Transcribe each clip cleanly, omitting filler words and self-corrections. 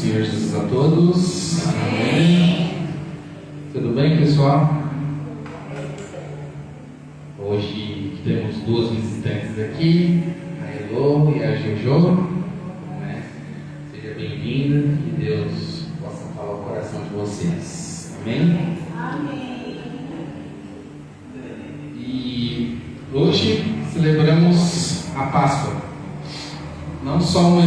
Senhor Jesus a todos. Amém. Tudo bem, pessoal? Hoje temos duas visitantes aqui, a Elô e a Jojo. Seja bem-vinda, que Deus possa falar o coração de vocês. Amém? Amém. E hoje celebramos a Páscoa. Não só um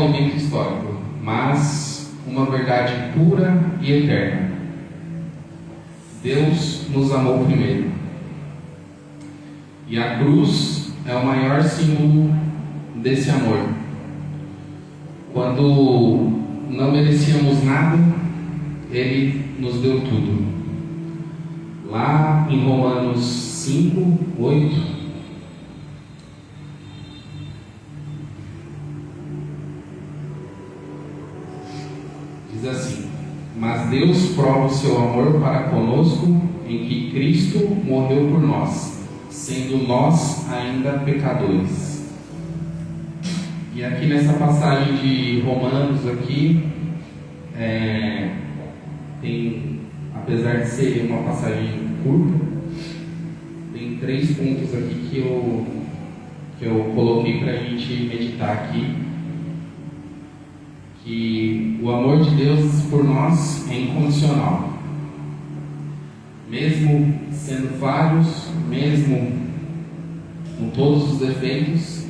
evento histórico, mas uma verdade pura e eterna. Deus nos amou primeiro. E a cruz é o maior símbolo desse amor. Quando não merecíamos nada, Ele nos deu tudo. Lá em Romanos 5, 8, diz assim: mas Deus prova o seu amor para conosco em que Cristo morreu por nós, sendo nós ainda pecadores. E aqui nessa passagem de Romanos aqui, tem, apesar de ser uma passagem curta, tem 3 pontos aqui que eu coloquei para a gente meditar aqui. Que o amor de Deus por nós é incondicional. Mesmo sendo falhos, mesmo com todos os defeitos,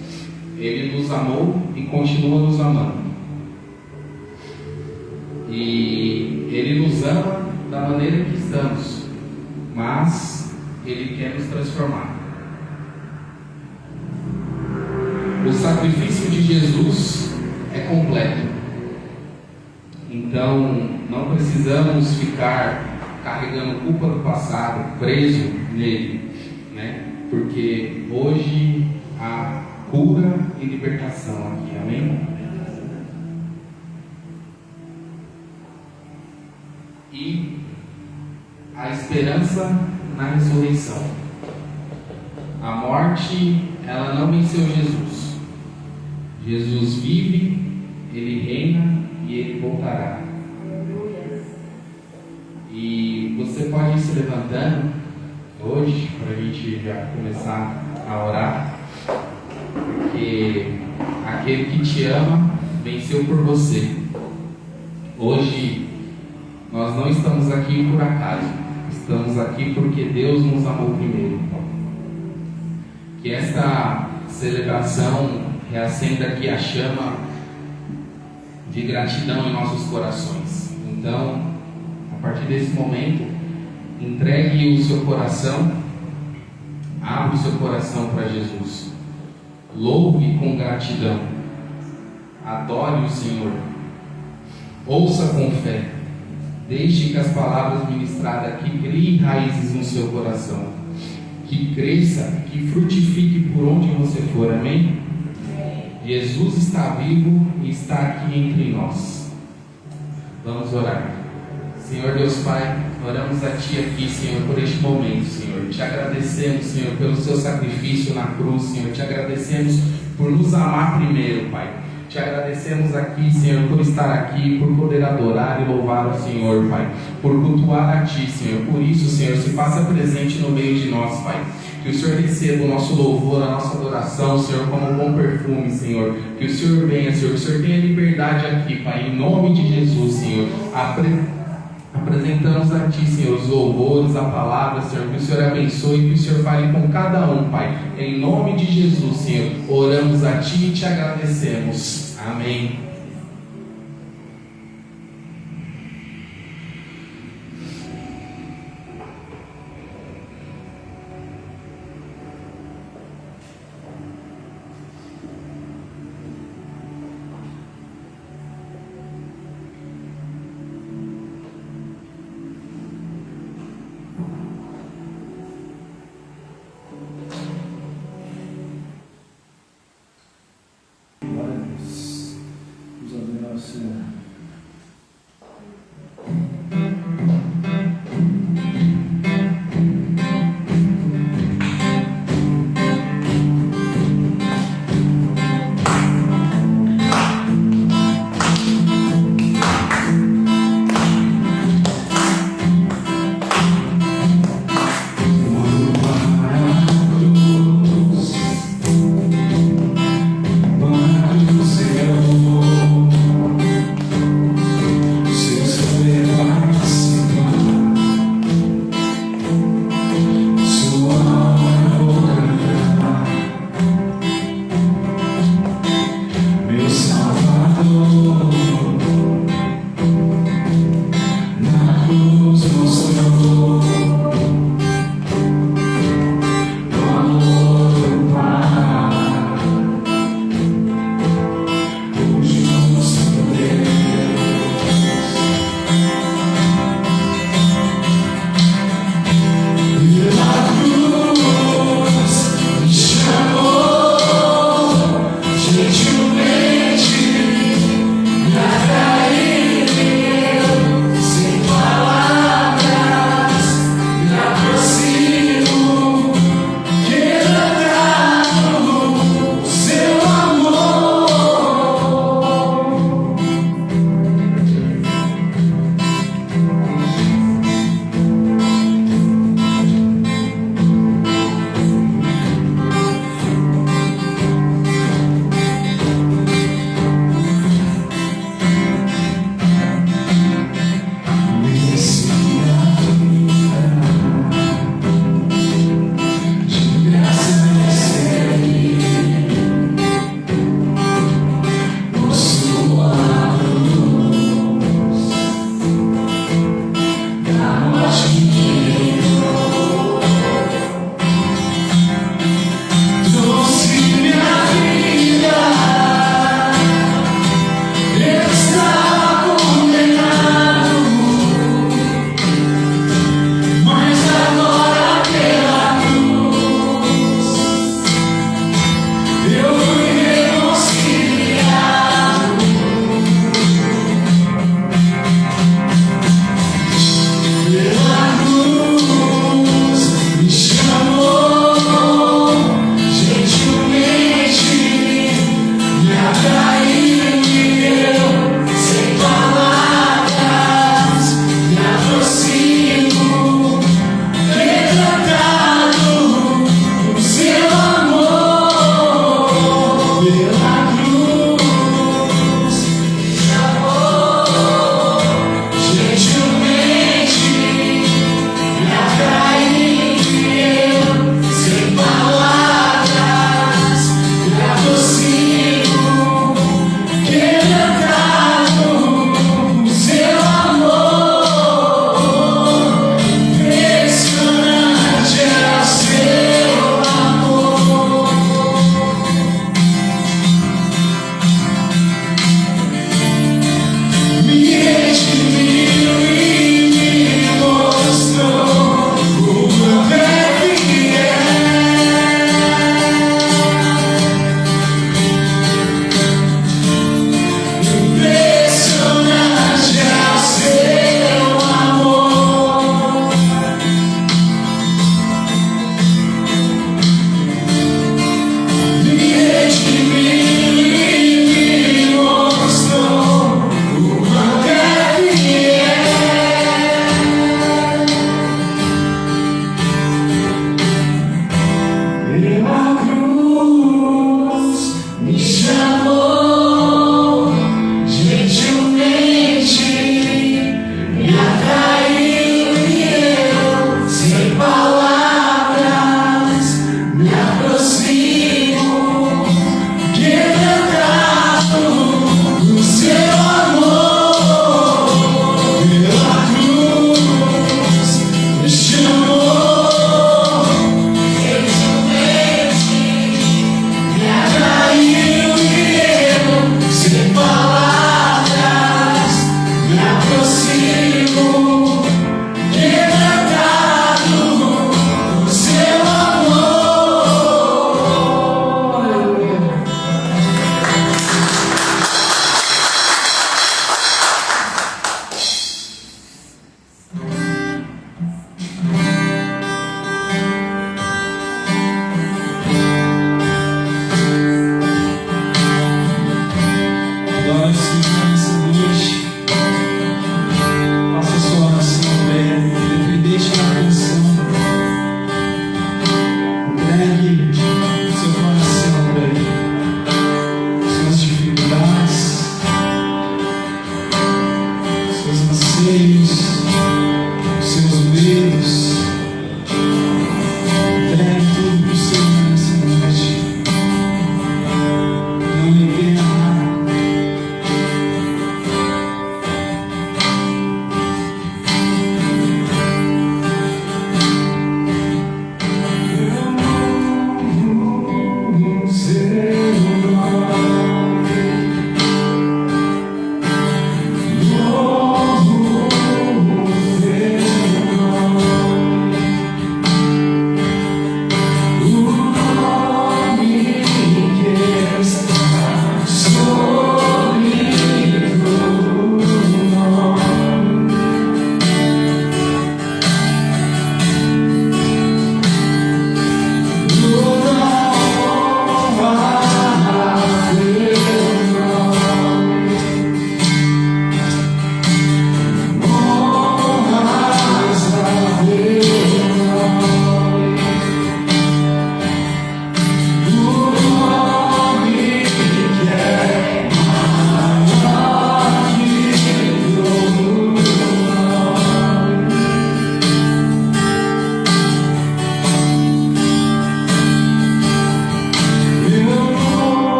Ele nos amou e continua nos amando. E Ele nos ama da maneira que estamos, mas Ele quer nos transformar. O sacrifício de Jesus é completo. Então, não precisamos ficar carregando culpa do passado, preso nele, né? Porque hoje há cura e libertação aqui, amém? E a esperança na ressurreição. A morte, ela não venceu Jesus. Jesus vive, Ele reina e Ele voltará. E você pode ir se levantando hoje para a gente já começar a orar, porque aquele que te ama venceu por você. Hoje nós não estamos aqui por acaso, estamos aqui porque Deus nos amou primeiro. Que esta celebração reacenda aqui a chama de gratidão em nossos corações. Então, a partir desse momento, entregue o seu coração, abra o seu coração para Jesus, louve com gratidão, adore o Senhor, ouça com fé, deixe que as palavras ministradas aqui criem raízes no seu coração, que cresça, que frutifique por onde você for, amém? Jesus está vivo e está aqui entre nós. Vamos orar. Senhor Deus Pai, oramos a Ti aqui, Senhor, por este momento, Senhor. Te agradecemos, Senhor, pelo Seu sacrifício na cruz, Senhor. Te agradecemos por nos amar primeiro, Pai. Te agradecemos aqui, Senhor, por estar aqui, por poder adorar e louvar o Senhor, Pai. Por cultuar a Ti, Senhor. Por isso, Senhor, se faça presente no meio de nós, Pai. Que o Senhor receba o nosso louvor, a nossa adoração, Senhor, como um bom perfume, Senhor. Que o Senhor venha, Senhor, que o Senhor tenha liberdade aqui, Pai, em nome de Jesus, Senhor. Apresentamos a Ti, Senhor, os louvores, a palavra, Senhor. Que o Senhor abençoe, que o Senhor fale com cada um, Pai. Em nome de Jesus, Senhor, oramos a Ti e Te agradecemos. Amém.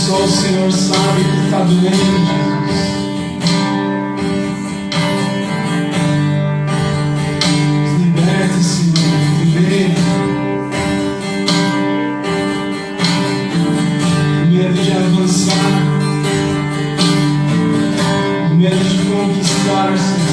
Só o Senhor sabe que está doendo, Jesus. Nos liberte, Senhor, do medo de avançar, do medo de conquistar, Senhor.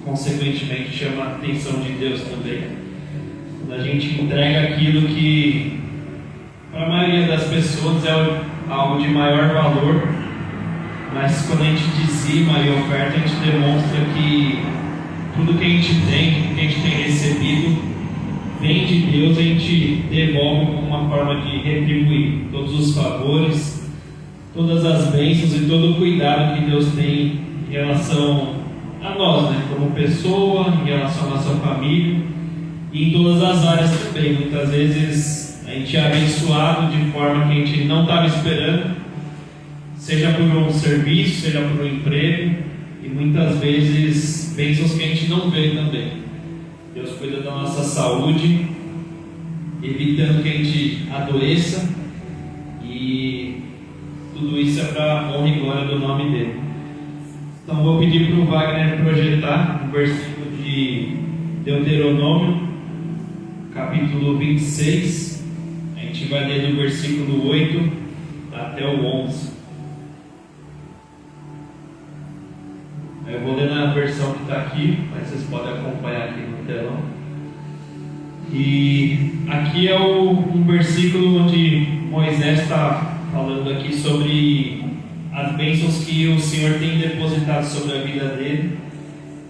Consequentemente chama a atenção de Deus também. Quando a gente entrega aquilo que para a maioria das pessoas é algo de maior valor, mas quando a gente dizima e oferta, a gente demonstra que tudo que a gente tem, tudo que a gente tem recebido vem de Deus, a gente devolve como uma forma de retribuir todos os favores, todas as bênçãos e todo o cuidado que Deus tem em relação a nós, né, como pessoa, em relação à nossa família e em todas as áreas também. Muitas vezes a gente é abençoado de forma que a gente não estava esperando, seja por um serviço, seja por um emprego, e muitas vezes bênçãos que a gente não vê também. Deus cuida da nossa saúde, evitando que a gente adoeça, e tudo isso é para a honra e glória do nome dele. Então vou pedir para o Wagner projetar o versículo de Deuteronômio, capítulo 26. A gente vai ler do versículo 8 até o 11. Eu vou ler na versão que está aqui, mas vocês podem acompanhar aqui no telão. E aqui é um versículo onde Moisés está falando aqui sobre as bênçãos que o Senhor tem depositado sobre a vida dele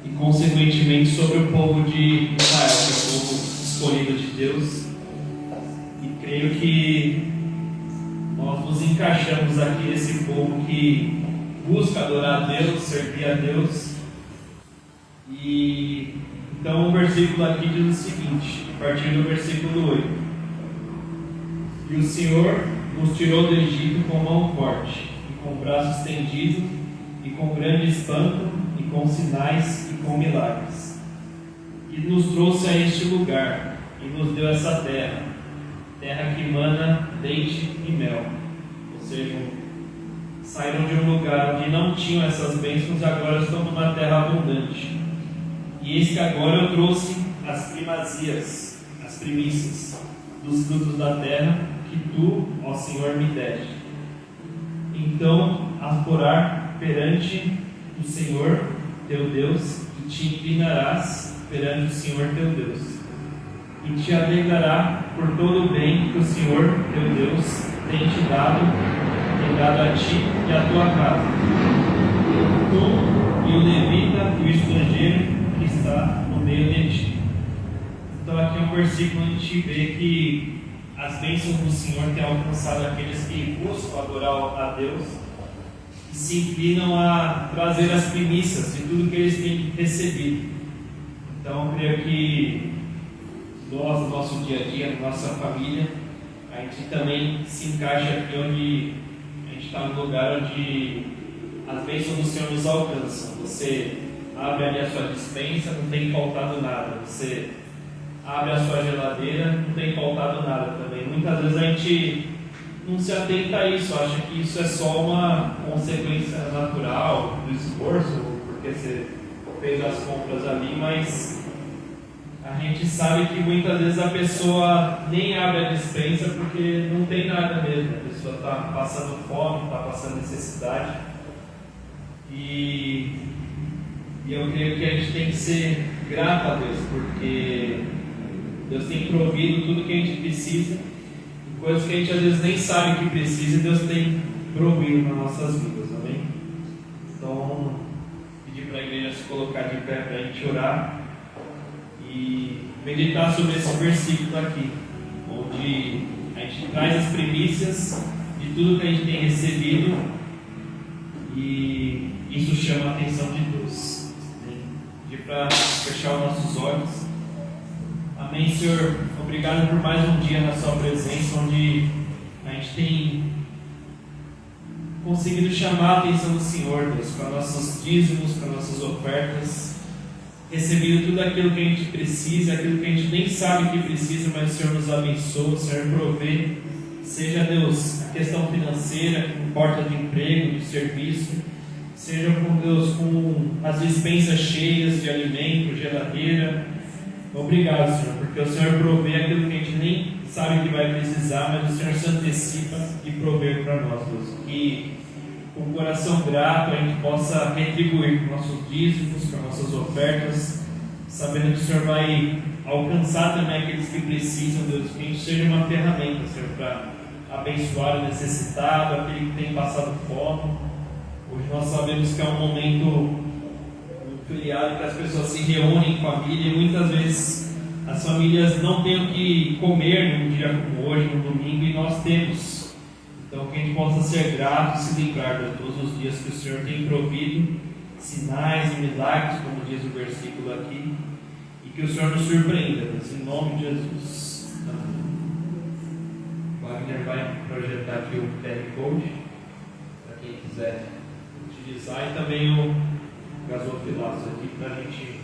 e consequentemente sobre o povo de Israel, que é o povo escolhido de Deus. E creio que nós nos encaixamos aqui nesse povo que busca adorar a Deus, servir a Deus. E então o versículo aqui diz o seguinte, a partir do versículo 8: E o Senhor nos tirou do Egito com mão forte, com o braço estendido, e com grande espanto, e com sinais, e com milagres. E nos trouxe a este lugar, e nos deu essa terra, terra que mana leite e mel. Ou seja, saíram de um lugar onde não tinham essas bênçãos, e agora estão numa terra abundante. E eis que agora eu trouxe as primazias, as primícias, dos frutos da terra, que tu, ó Senhor, me deste. Então aforar perante o Senhor teu Deus, e te inclinarás perante o Senhor teu Deus, e te alegrará por todo o bem que o Senhor teu Deus tem dado a ti e a tua casa, tu e o levita e o estrangeiro que está no meio de ti. Então aqui é um versículo onde a gente vê que as bênçãos do Senhor têm alcançado aqueles que buscam adorar a Deus e se inclinam a trazer as primícias de tudo que eles têm recebido. Então eu creio que nós, no nosso dia a dia, na nossa família, a gente também se encaixa aqui onde a gente está no lugar onde as bênçãos do Senhor nos alcançam. Você abre ali a sua despensa, não tem faltado nada. Você abre a sua geladeira, não tem faltado nada também. Muitas vezes a gente não se atenta a isso, acha que isso é só uma consequência natural do esforço, porque você fez as compras ali, mas a gente sabe que muitas vezes a pessoa nem abre a despensa porque não tem nada mesmo, a pessoa está passando fome, está passando necessidade, e eu creio que a gente tem que ser grato a Deus, porque Deus tem provido tudo que a gente precisa, coisas que a gente às vezes nem sabe que precisa, e Deus tem provido nas nossas vidas, amém? Então, pedir para a igreja se colocar de pé para a gente orar e meditar sobre esse versículo aqui, onde a gente traz as primícias de tudo que a gente tem recebido e isso chama a atenção de Deus. Pedir para fechar os nossos olhos. Amém, Senhor. Obrigado por mais um dia na sua presença, onde a gente tem conseguido chamar a atenção do Senhor, Deus, para nossos dízimos, para nossas ofertas, recebido tudo aquilo que a gente precisa, aquilo que a gente nem sabe que precisa, mas o Senhor nos abençoa, o Senhor provê, seja, Deus, a questão financeira, com porta de emprego, de serviço, seja com Deus, com as dispensas cheias de alimento, geladeira. Obrigado, Senhor, porque o Senhor provê aquilo que a gente nem sabe que vai precisar, mas o Senhor se antecipa e provê para nós, Deus. Que com o coração grato a gente possa retribuir com nossos dízimos, com nossas ofertas, sabendo que o Senhor vai alcançar também aqueles que precisam, Deus. Que a gente seja uma ferramenta, Senhor, para abençoar o necessitado, aquele que tem passado fome. Hoje nós sabemos que é um momento feriado que as pessoas se reúnem em família e muitas vezes as famílias não têm o que comer num dia como hoje, no domingo, e nós temos. Então que a gente possa ser grato e se lembrar de todos os dias que o Senhor tem provido sinais e milagres, como diz o versículo aqui, e que o Senhor nos surpreenda, em nome de Jesus. Amém. O Wagner vai projetar aqui o QR Code para quem quiser utilizar, e também o gasofilaço aqui para a gente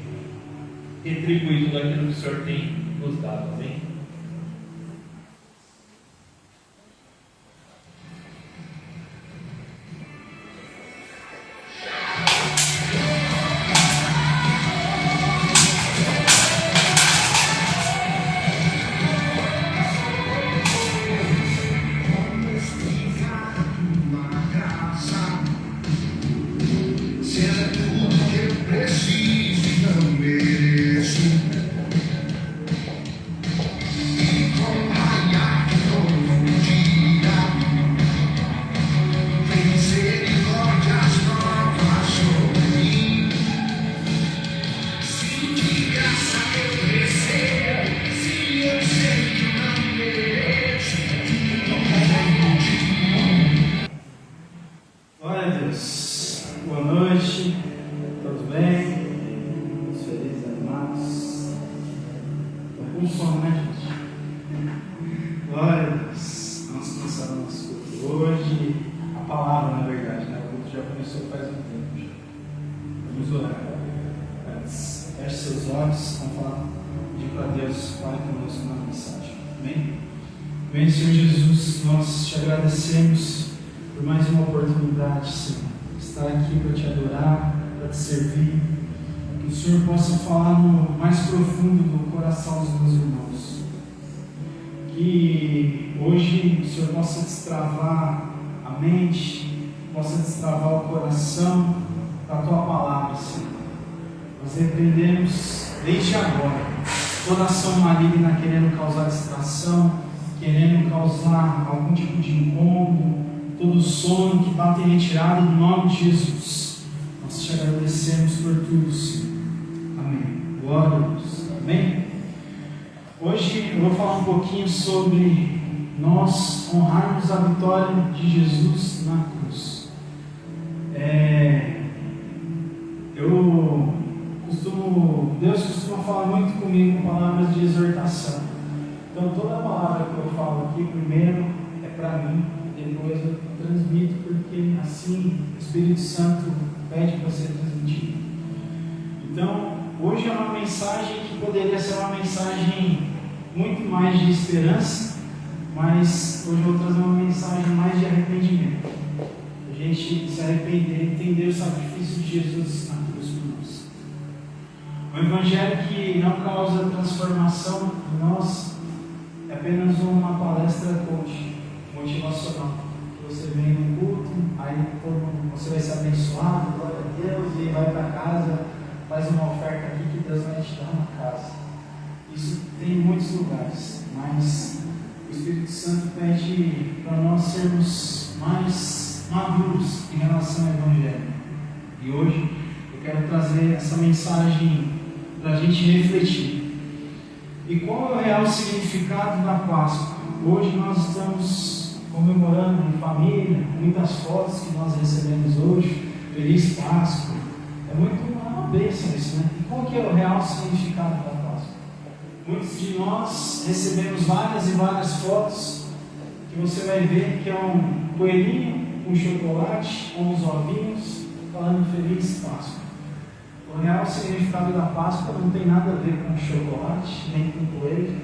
retribuir tudo aquilo que o Senhor tem nos dado, amém? Bem, Senhor Jesus, nós te agradecemos por mais uma oportunidade, Senhor, de estar aqui para te adorar, para te servir, que o Senhor possa falar no mais profundo do coração dos meus irmãos, que hoje o Senhor possa destravar a mente, possa destravar o coração da tua palavra, Senhor. Nós repreendemos desde agora toda ação maligna querendo causar distração, querendo causar algum tipo de incômodo, todo sono que está em retirada no nome de Jesus. Nós te agradecemos por tudo, Senhor. Amém. Glória a Deus. Amém. Hoje eu vou falar um pouquinho sobre nós honrarmos a vitória de Jesus na cruz. Deus costuma falar muito comigo com palavras de exortação. Então toda palavra que eu falo aqui, primeiro é para mim, depois eu transmito, porque assim o Espírito Santo pede para ser transmitido. Então, hoje é uma mensagem que poderia ser uma mensagem muito mais de esperança, mas hoje eu vou trazer uma mensagem mais de arrependimento. A gente se arrepender, entender o sacrifício de Jesus na cruz por nós. O Evangelho que não causa transformação em nós é apenas uma palestra coach, motivacional. Você vem no culto, aí você vai ser abençoado, glória a Deus, e vai para casa, faz uma oferta aqui que Deus vai te dar uma casa. Isso tem em muitos lugares, mas o Espírito Santo pede para nós sermos mais maduros em relação ao Evangelho. E hoje eu quero trazer essa mensagem para a gente refletir. E qual é o real significado da Páscoa? Hoje nós estamos comemorando em família, muitas fotos que nós recebemos hoje, Feliz Páscoa. É uma bênção isso, né? E qual que é o real significado da Páscoa? Muitos de nós recebemos várias e várias fotos que você vai ver que é um coelhinho, um chocolate, com os ovinhos, falando Feliz Páscoa. O real significado da Páscoa não tem nada a ver com chocolate, nem com coelho,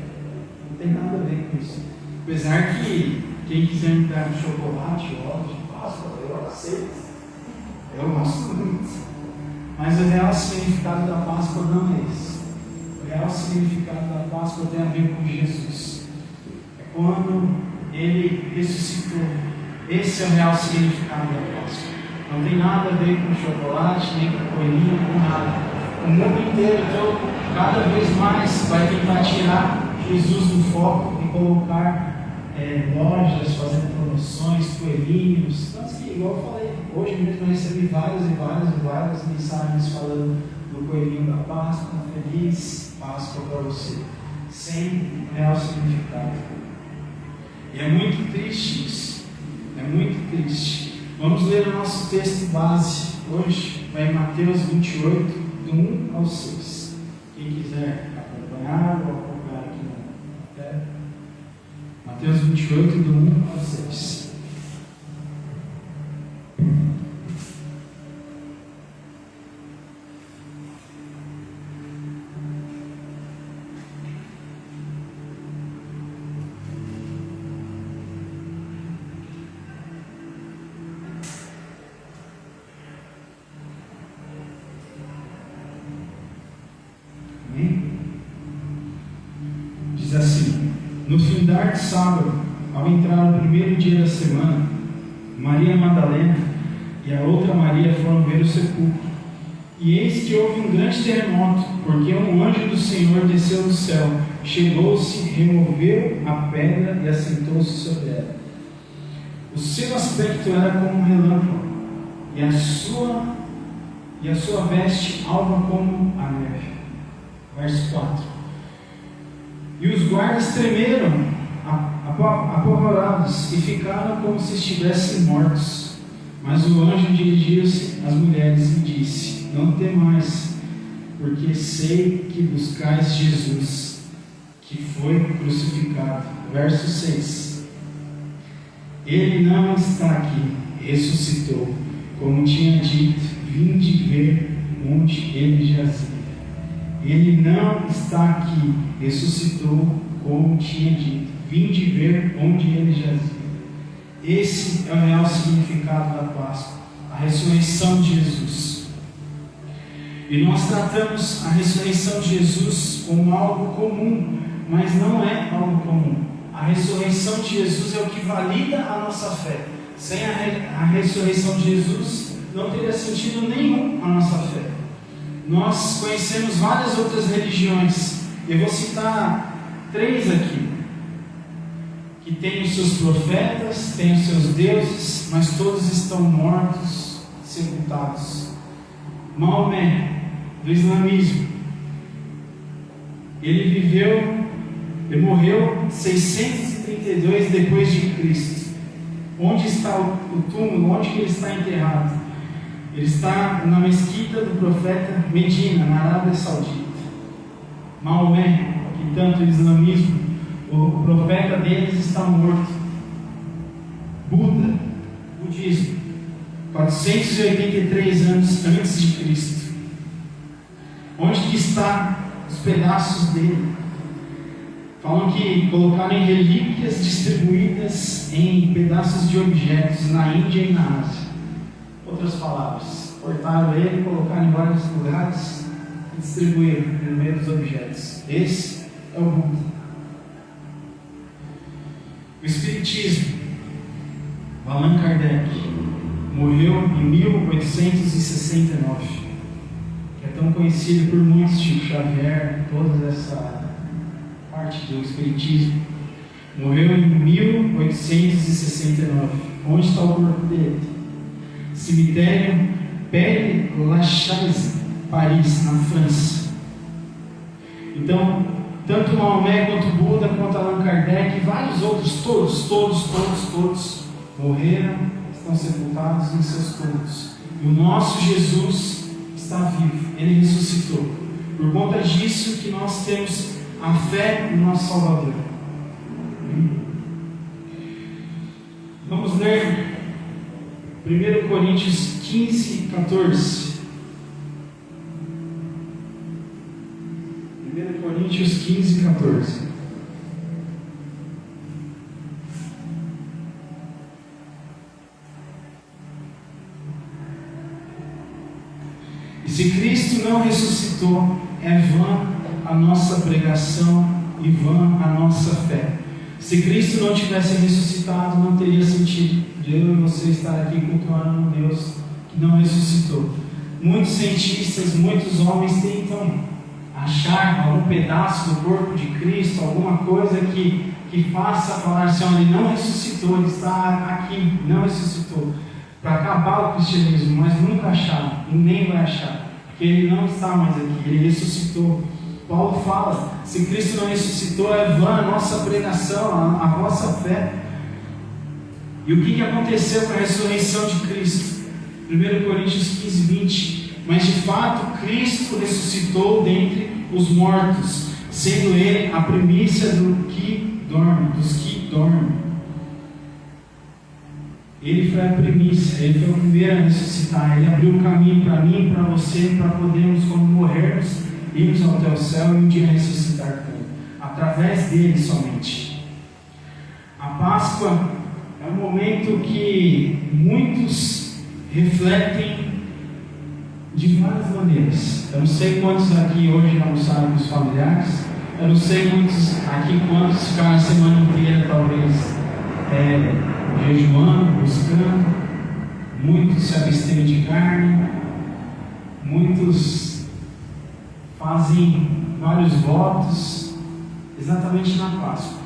não tem nada a ver com isso. Apesar que quem quiser me dar um chocolate ou ovo de Páscoa, eu aceito. Eu gosto muito. Mas o real significado da Páscoa não é esse. O real significado da Páscoa tem a ver com Jesus. É quando Ele ressuscitou. Esse é o real significado da Páscoa. Não tem nada a ver com chocolate, nem com coelhinho, com nada. O mundo inteiro, então, cada vez mais vai tentar tirar Jesus do foco e colocar lojas fazendo promoções, coelhinhos. Então, assim, igual eu falei, hoje mesmo eu recebi várias mensagens falando do coelhinho da Páscoa, Feliz Páscoa para você, sem real significado. E é muito triste isso, é muito triste. Vamos ler o nosso texto base hoje, vai em Mateus 28, do 1 ao 6. Quem quiser acompanhar ou acompanhar aqui na tela. Mateus 28, do 1 ao 6. Diz assim: no findar de sábado, ao entrar o primeiro dia da semana, Maria Madalena e a outra Maria foram ver o sepulcro. E eis que houve um grande terremoto, porque um anjo do Senhor desceu do céu, chegou-se, removeu a pedra e assentou-se sobre ela. O seu aspecto era como um relâmpago, e a sua veste alva como a neve. Verso 4. E os guardas tremeram, apavorados, e ficaram como se estivessem mortos. Mas o anjo dirigiu-se às mulheres e disse: não temais, porque sei que buscais Jesus, que foi crucificado. Verso 6. Ele não está aqui, ressuscitou, como tinha dito, vinde ver onde ele jazia. Ele não está aqui, ressuscitou, como tinha dito, vinde ver onde ele jazia. Esse é o real significado da Páscoa, a ressurreição de Jesus. E nós tratamos a ressurreição de Jesus como algo comum, mas não é algo comum. A ressurreição de Jesus é o que valida a nossa fé. Sem a ressurreição de Jesus, não teria sentido nenhum a nossa fé. Nós conhecemos várias outras religiões. Eu vou citar 3 aqui, que têm os seus profetas, têm os seus deuses, mas todos estão mortos, sepultados. Maomé, do islamismo, ele morreu 632 depois de Cristo. Onde está o túmulo? Onde que ele está enterrado? Ele está na mesquita do profeta Medina, na Arábia Saudita. Maomé, que tanto o islamismo, o profeta deles está morto. Buda, budismo, 483 anos antes de Cristo. Onde que estão os pedaços dele? Falam que colocaram em relíquias distribuídas em pedaços de objetos na Índia e na Ásia. Outras palavras, cortaram ele, colocaram em vários lugares e distribuíram no meio dos objetos. Esse é o Buda. O Espiritismo. Allan Kardec morreu em 1869. Que é tão conhecido por muitos, Chico Xavier, toda essa parte do Espiritismo. Morreu em 1869. Onde está o corpo dele? Cemitério Père Lachaise, Paris, na França. Então, tanto Maomé quanto Buda, quanto Allan Kardec e vários outros, todos morreram, estão sepultados em seus túmulos. E o nosso Jesus está vivo, ele ressuscitou. Por conta disso que nós temos a fé no nosso Salvador. Vamos ler 1 Coríntios 15, 14. 1 Coríntios 15, 14. E se Cristo não ressuscitou, é vã a nossa pregação e vã a nossa fé. Se Cristo não tivesse ressuscitado, não teria sentido de eu e você estar aqui cultuando um Deus que não ressuscitou. Muitos cientistas, muitos homens tentam achar algum pedaço do corpo de Cristo, alguma coisa que faça falar assim: olha, ele não ressuscitou, ele está aqui, não ressuscitou, para acabar o cristianismo, mas nunca acharam, e nem vai achar, porque ele não está mais aqui, ele ressuscitou. Paulo fala: se Cristo não ressuscitou, é vã a nossa pregação, a vossa fé. E o que aconteceu com a ressurreição de Cristo? 1 Coríntios 15, 20. Mas de fato Cristo ressuscitou dentre os mortos, sendo ele a primícia dos que dormem. Ele foi a primícia, ele foi o primeiro a ressuscitar. Ele abriu o caminho para mim e para você, para podermos, quando morrermos, irmos até o céu e um dia ressuscitar com ele, através dele somente. A Páscoa é um momento que muitos refletem de várias maneiras. Eu não sei quantos aqui hoje almoçaram com os familiares, eu não sei muitos aqui quantos ficaram a semana inteira talvez jejuando, buscando. Muitos se abstêm de carne, muitos fazem vários votos exatamente na Páscoa.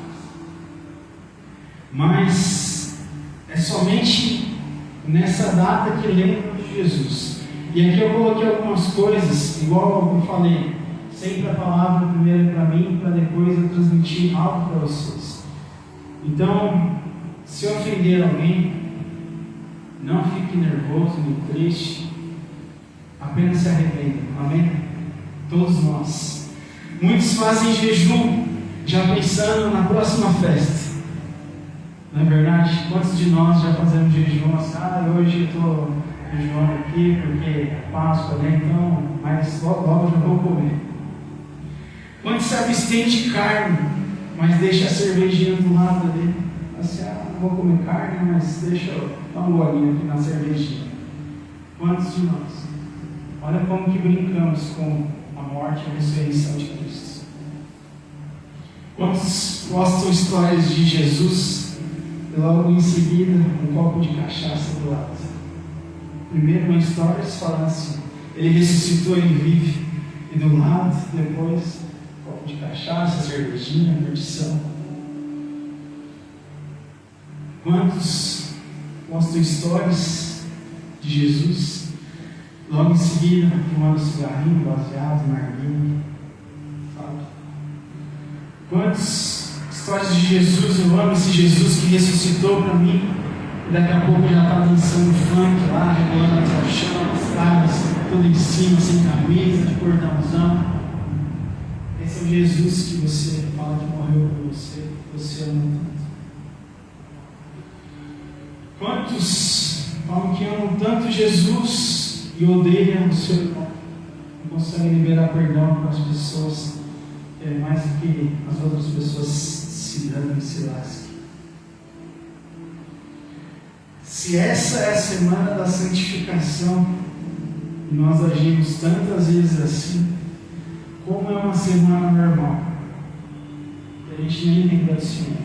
Mas é somente nessa data que lembram de Jesus. E aqui eu coloquei algumas coisas, igual eu falei, sempre a palavra primeiro para mim, para depois eu transmitir algo para vocês. Então, se ofender alguém, não fique nervoso nem triste, apenas se arrependa. Amém? Todos nós. Muitos fazem jejum já pensando na próxima festa. Não é verdade? Quantos de nós já fazemos jejum assim: hoje eu estou jejuando aqui porque é Páscoa, né? Então, mas logo já vou comer. Quantos se abstêm de carne, mas deixa a cervejinha do lado dele? Assim: não vou comer carne, mas deixa eu dar um golinho aqui na cervejinha. Quantos de nós? Olha como que brincamos com a morte e a ressurreição de Cristo. Quantos postam histórias de Jesus e logo em seguida um copo de cachaça do lado? Primeiro uma história falando assim: ele ressuscitou, ele vive. E do lado, depois, um copo de cachaça, cervejinha, perdição. Quantos postam histórias de Jesus, logo em seguida fumando cigarrinho, baseado, narguilha, sabe? Quantas histórias de Jesus, eu amo esse Jesus que ressuscitou para mim, e daqui a pouco já está dançando funk lá, rebolando as chamas, caras, tudo em cima, sem camisa, de cordãozão. Esse é o Jesus que você fala que morreu por você, que você ama tanto. Quantos falam que amam tanto Jesus e odeiam o seu irmão, não conseguem liberar perdão para as pessoas, quer mais do que as outras pessoas se danem e se lasquem. Se essa é a semana da santificação, e nós agimos tantas vezes assim, como é uma semana normal, que a gente nem lembra do Senhor,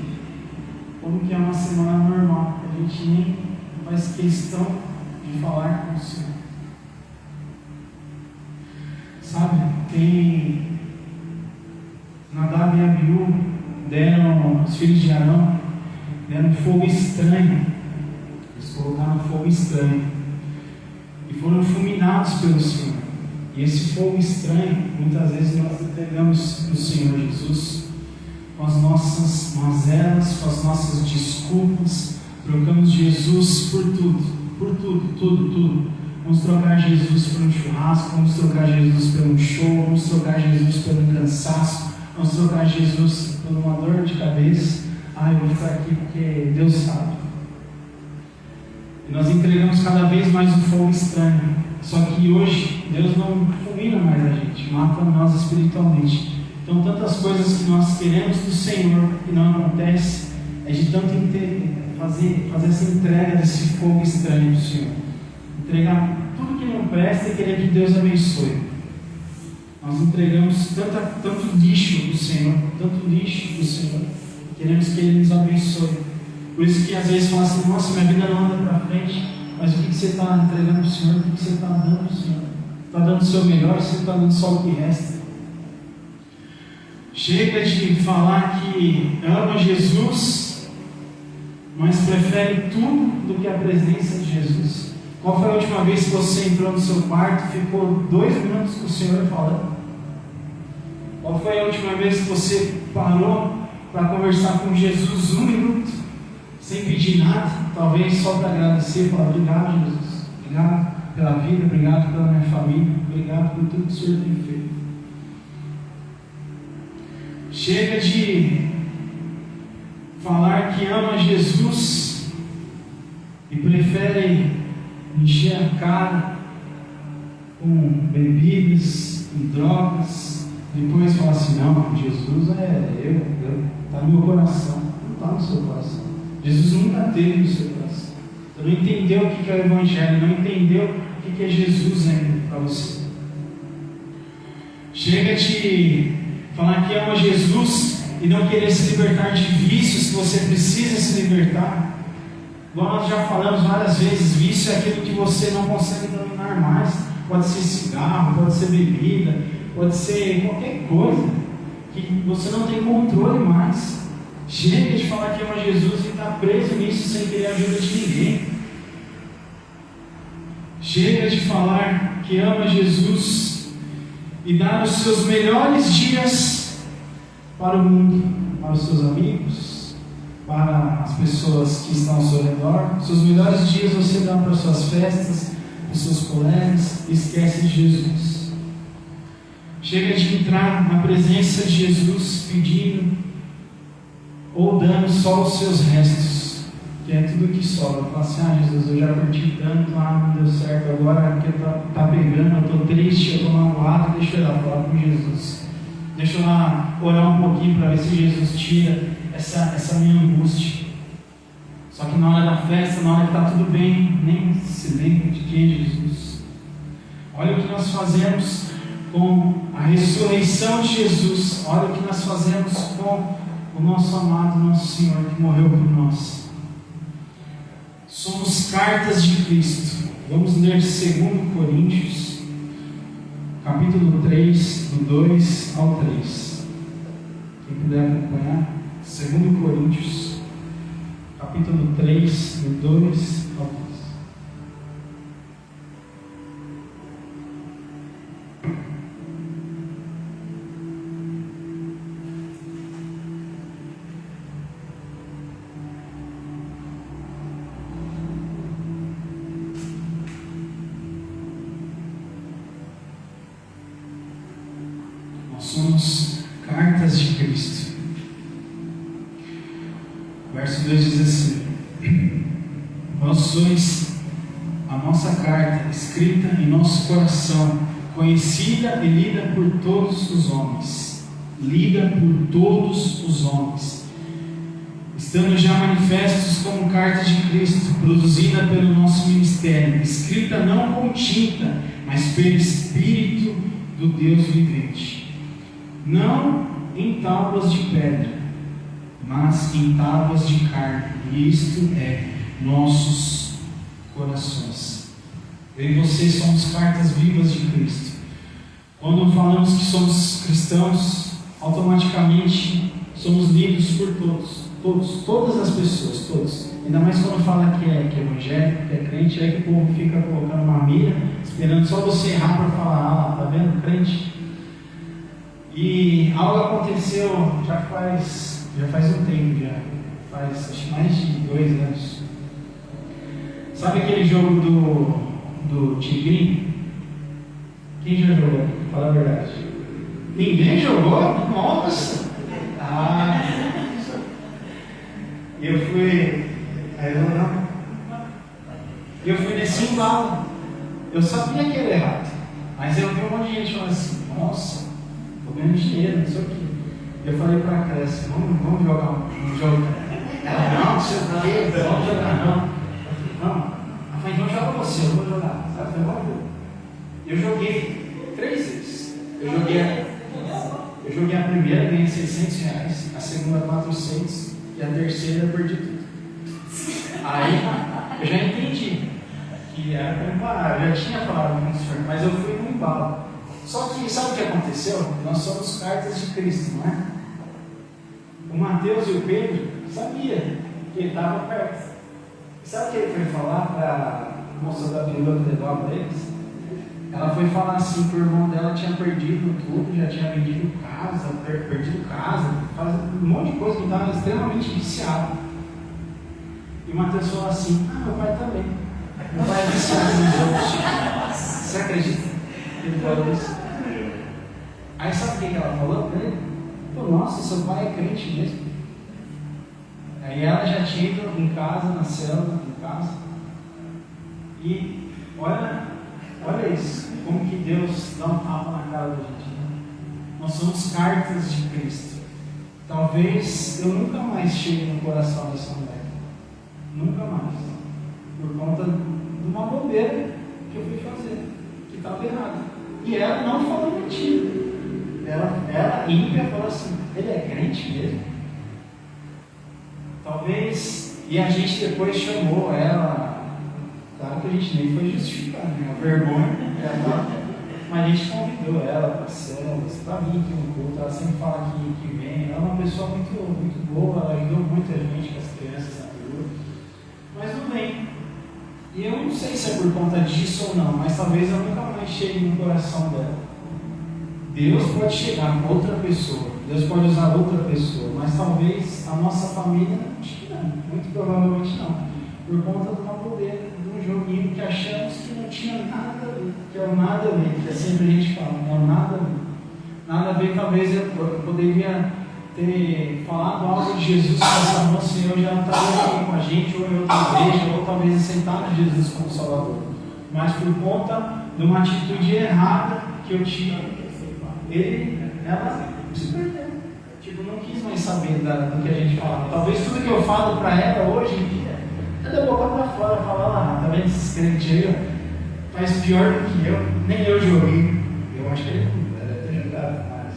como que é uma semana normal, que a gente nem faz questão de falar com o Senhor. Sabe, tem Nadab e Abiú, deram, os filhos de Arão, deram fogo estranho, eles colocaram fogo estranho, e foram fulminados pelo Senhor. E esse fogo estranho, muitas vezes nós entregamos no Senhor Jesus, com as nossas mazelas, com as nossas desculpas, trocamos Jesus por tudo. Vamos trocar Jesus por um churrasco, vamos trocar Jesus por um show, vamos trocar Jesus por um cansaço, vamos trocar Jesus por uma dor de cabeça. Eu vou ficar aqui porque Deus sabe. E nós entregamos cada vez mais um fogo estranho. Só que hoje Deus não fulmina mais a gente, mata nós espiritualmente. Então tantas coisas que nós queremos do Senhor e não acontece, é de tanto fazer essa entrega desse fogo estranho do Senhor. Entregar tudo que não presta e querer que Deus abençoe. Nós entregamos tanto lixo do Senhor, queremos que Ele nos abençoe. Por isso que às vezes fala assim, nossa, minha vida não anda para frente, mas o que você está entregando para o Senhor? O que você está dando para o Senhor? Está dando o seu melhor, você está dando só o que resta. Chega de falar que ama Jesus, mas prefere tudo do que a presença de Jesus. Qual foi a última vez que você entrou no seu quarto e ficou 2 minutos com o Senhor falando? Qual foi a última vez que você parou para conversar com Jesus 1 minuto, sem pedir nada, talvez só para agradecer, falar obrigado, Jesus, obrigado pela vida, obrigado pela minha família, obrigado por tudo que o Senhor tem feito. Chega de falar que ama Jesus e prefere encher a cara com bebidas, com drogas, depois fala assim, não, Jesus está no meu coração, não está no seu coração. Jesus nunca teve no seu coração. Você não entendeu o que é o Evangelho, não entendeu o que é Jesus ainda para você. Chega de falar que ama Jesus e não querer se libertar de vícios que você precisa se libertar. Igual nós já falamos várias vezes, vício é aquilo que você não consegue dominar mais. Pode ser cigarro, pode ser bebida, pode ser qualquer coisa que você não tem controle mais. Chega de falar que ama Jesus e está preso nisso sem querer a ajuda de ninguém. Chega de falar que ama Jesus e dar os seus melhores dias para o mundo, para os seus amigos, para as pessoas que estão ao seu redor. Seus melhores dias você dá para as suas festas, para os seus colegas, e esquece de Jesus. Chega de entrar na presença de Jesus pedindo ou dando só os seus restos, que é tudo que sobra. Fala assim, Jesus, eu já curti tanto, não deu certo, agora que tá pegando, eu estou triste, eu estou magoado, deixa eu ir lá falar com Jesus. Deixa eu lá orar um pouquinho para ver se Jesus tira essa minha angústia. Só que na hora da festa, na hora que está tudo bem, nem se lembra de quem é Jesus. Olha o que nós fazemos com a ressurreição de Jesus. Olha o que nós fazemos com o nosso amado, nosso Senhor, que morreu por nós. Somos cartas de Cristo. Vamos ler 2 Coríntios, capítulo 3, do 2 ao 3. Quem puder acompanhar, 2 Coríntios, capítulo 3, do 2 ao 3. Somos cartas de Cristo. Verso 2 diz assim: Vós sois a nossa carta, escrita em nosso coração, conhecida e lida por todos os homens. lida por todos os homens, estando já manifestos como cartas de Cristo, produzida pelo nosso ministério, escrita não com tinta, mas pelo Espírito do Deus vivente, não em tábuas de pedra, mas em tábuas de carne, e isto é nossos corações. Eu e você somos cartas vivas de Cristo. Quando falamos que somos cristãos, automaticamente somos lidos por todas as pessoas, todos. Ainda mais quando fala que é evangélico, que é crente, aí que o povo fica colocando uma mira, esperando só você errar para falar, tá vendo, crente? E algo aconteceu já faz um tempo, faz acho que mais de 2 anos. Sabe aquele jogo do Tigrinho? Quem já jogou? Fala a verdade. Ninguém jogou? Nossa! Eu fui. Eu fui nesse embalo. Eu sabia que era errado, mas eu vi um monte de gente falando assim: nossa, tô ganhando dinheiro, não sei o quê. Eu falei pra Clécia: vamos jogar um jogo. Ela: não, não sei o quê, vamos jogar não. Eu falei: não. Ela falou: então joga você, eu vou jogar. Ela falou: vamos ver. Eu joguei 3 vezes. Eu joguei a primeira, ganhei R$600, a segunda 400 e a terceira eu perdi tudo. Aí eu já entendi que era para parar, eu já tinha falado com o senhor, mas eu fui no embalo. Só que sabe o que aconteceu? Nós somos cartas de Cristo, não é? O Mateus e o Pedro sabiam que ele estava perto. Sabe o que ele foi falar para a moça da Bíblia que levava para eles? Ela foi falar assim que o irmão dela tinha perdido tudo, já tinha vendido casa, perdido casa, fazendo um monte de coisa, que estava extremamente viciado. E o Mateus falou assim: meu pai também. Meu pai é viciado nos outros. Você acredita? Ele falou isso. Aí sabe o que ela falou para ele? Falou: nossa, seu pai é crente mesmo. Aí ela já tinha ido em casa, na célula, em casa. E olha isso, como que Deus dá um tapa na cara da gente. Nós somos cartas de Cristo. Talvez eu nunca mais chegue no coração dessa mulher. Nunca mais. Por conta de uma bobeira que eu fui fazer, que estava errado. E ela não falou mentira. Ela ímpia falou assim: ele é crente mesmo? Talvez, e a gente depois chamou ela. Claro que a gente nem foi justificar, né? A vergonha, mas a gente convidou ela para células, para vir aqui no culto. Ela sempre fala que vem. Ela é uma pessoa muito boa, ela ajudou muita gente com as crianças na rua. Mas não vem. E eu não sei se é por conta disso ou não, mas talvez eu nunca mais chegue no coração dela. Deus pode chegar com outra pessoa, Deus pode usar outra pessoa, mas talvez a nossa família não, muito provavelmente não. Por conta de uma bobeira, de um joguinho que achamos que não tinha nada a ver, que é o nada a ver, que sempre a gente fala, não é o nada a ver. Nada a ver, talvez eu poderia ter falado algo de Jesus com essa moça e eu já não estaria aqui com a gente, ou em outra igreja, ou talvez aceitado Jesus como Salvador. Mas por conta de uma atitude errada que eu tive, ela se perdeu. Tipo, não quis mais saber do que a gente falava. Talvez tudo que eu falo para ela hoje em dia, é da boca para fora, falar lá, tá vendo esses crentes aí, faz pior do que eu, nem eu joguei. Eu acho que ele deve ter jogado, mas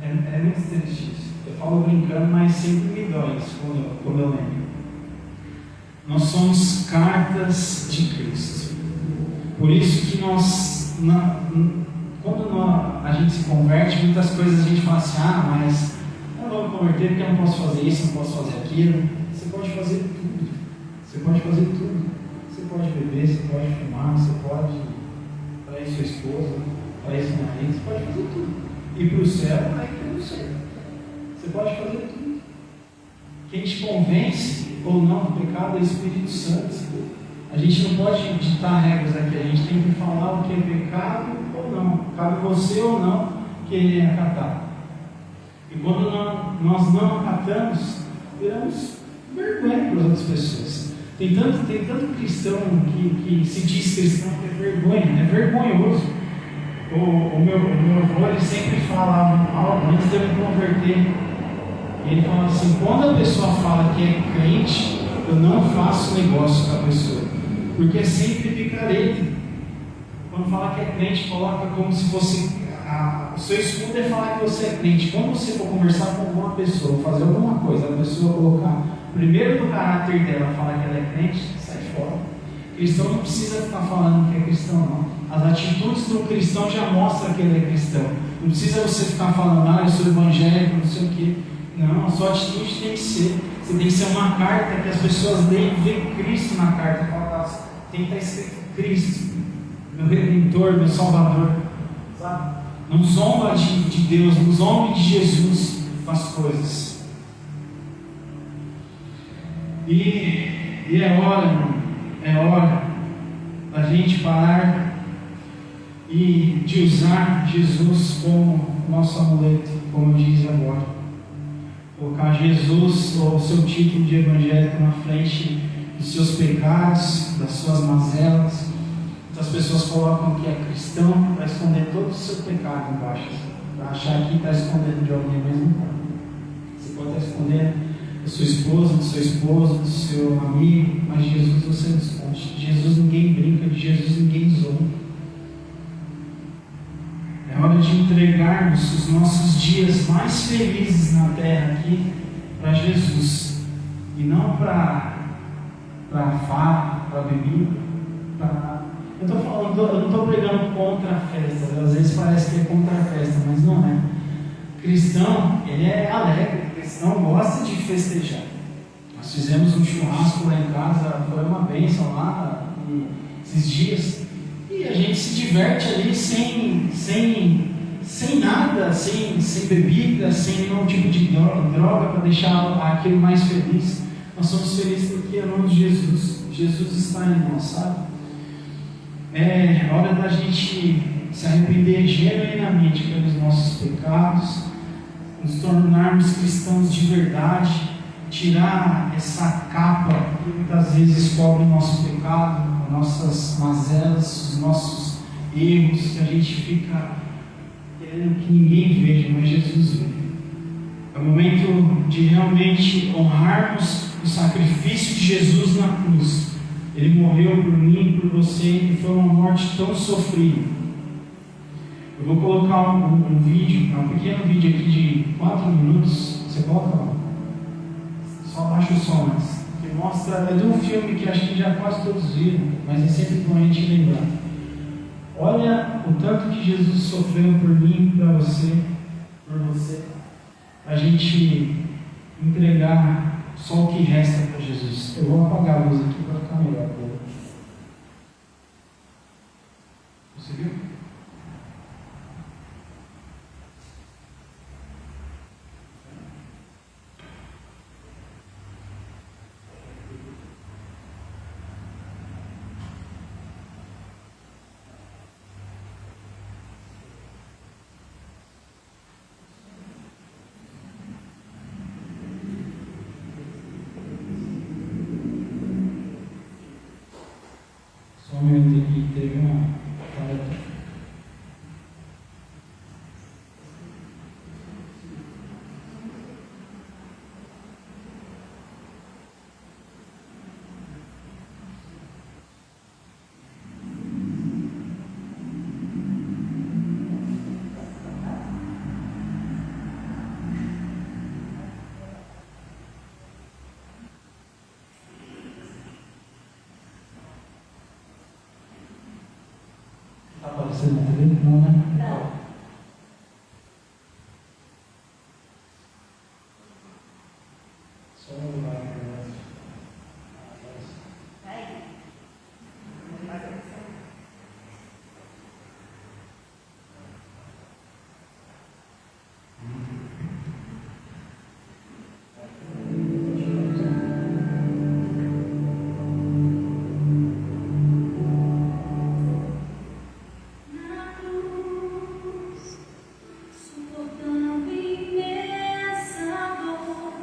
é muito triste isso. Eu falo brincando, mas sempre me dói isso quando eu lembro. Nós somos cartas de Cristo. Por isso que nós, quando a gente se converte, muitas coisas a gente fala assim: mas eu não vou me converter porque eu não posso fazer isso, não posso fazer aquilo. Você pode fazer tudo. Você pode fazer tudo. Você pode beber, você pode fumar, você pode trair sua esposa, trair seu marido, você pode fazer tudo. Ir para o céu, vai para o céu. Você pode fazer tudo. Quem te convence ou não do pecado é o Espírito Santo. A gente não pode ditar regras aqui, a gente tem que falar o que é pecado ou não. Cabe você ou não querer acatar. E quando nós não acatamos, viramos vergonha para as outras pessoas. Tem tanto cristão que se diz cristão que é vergonha, é vergonhoso. O meu avô, ele sempre falava algo antes de eu me converter. Ele falava assim: quando a pessoa fala que é crente, eu não faço negócio com a pessoa, porque é sempre picareta. Quando fala que é crente, coloca como se fosse o seu escudo é falar que você é crente. Quando você for conversar com alguma pessoa, fazer alguma coisa, a pessoa colocar primeiro do caráter dela, falar que ela é crente, sai fora. O cristão não precisa ficar falando que é cristão, não. As atitudes do cristão já mostram que ele é cristão. Não precisa você ficar falando: eu sou evangélico, não sei o quê. Não, a sua atitude tem que ser. Você tem que ser uma carta que as pessoas leem e veem Cristo na carta. Tem que estar escrito Cristo, meu Redentor, meu Salvador. Sabe? Não zomba de Deus, não zomba de Jesus com as coisas. E é hora, irmão, é hora da gente parar e de usar Jesus como nosso amuleto, como eu disse agora. Colocar Jesus ou o seu título de evangélico na frente dos seus pecados, das suas mazelas. Muitas pessoas colocam que é cristão para esconder todo o seu pecado embaixo, para achar que está escondendo de alguém, mas não está. Você pode estar escondendo da sua esposa, do seu esposo, do seu amigo, mas Jesus você não esconde. De Jesus ninguém brinca, de Jesus ninguém zomba. É hora de entregarmos os nossos dias mais felizes na terra aqui para Jesus, e não para farra, para bebida, eu não estou pregando contra a festa. Às vezes parece que é contra a festa, mas não é. Cristão, ele é alegre, cristão gosta de festejar. Nós fizemos um churrasco lá em casa, foi uma bênção lá esses dias, e a gente se diverte ali sem nada, sem bebida, sem nenhum tipo de droga para deixar aquilo mais feliz. Nós somos felizes porque amamos Jesus. Jesus está em nós, sabe? É hora da gente se arrepender genuinamente pelos nossos pecados, nos tornarmos cristãos de verdade, tirar essa capa que muitas vezes cobre o nosso pecado, as nossas mazelas, os nossos erros, que a gente fica querendo que ninguém veja, mas Jesus vê. É o momento de realmente honrarmos o sacrifício de Jesus na cruz. Ele morreu por mim, por você, e foi uma morte tão sofrida. Eu vou colocar um vídeo, um pequeno vídeo aqui de 4 minutos. Você coloca lá. Só abaixa o som, mas que mostra, é de um filme que acho que já quase todos viram, mas é sempre bom a gente lembrar. Olha o tanto que Jesus sofreu por mim, para você, por você, a gente entregar só o que resta para Jesus. Eu vou apagar a luz aqui para ficar melhor. Você viu? Só um minuto aqui, teve uma paleta. Está aparecendo na TV? Não, né? Não. Só um lugar para Aí. Na cruz, suportando imensa dor,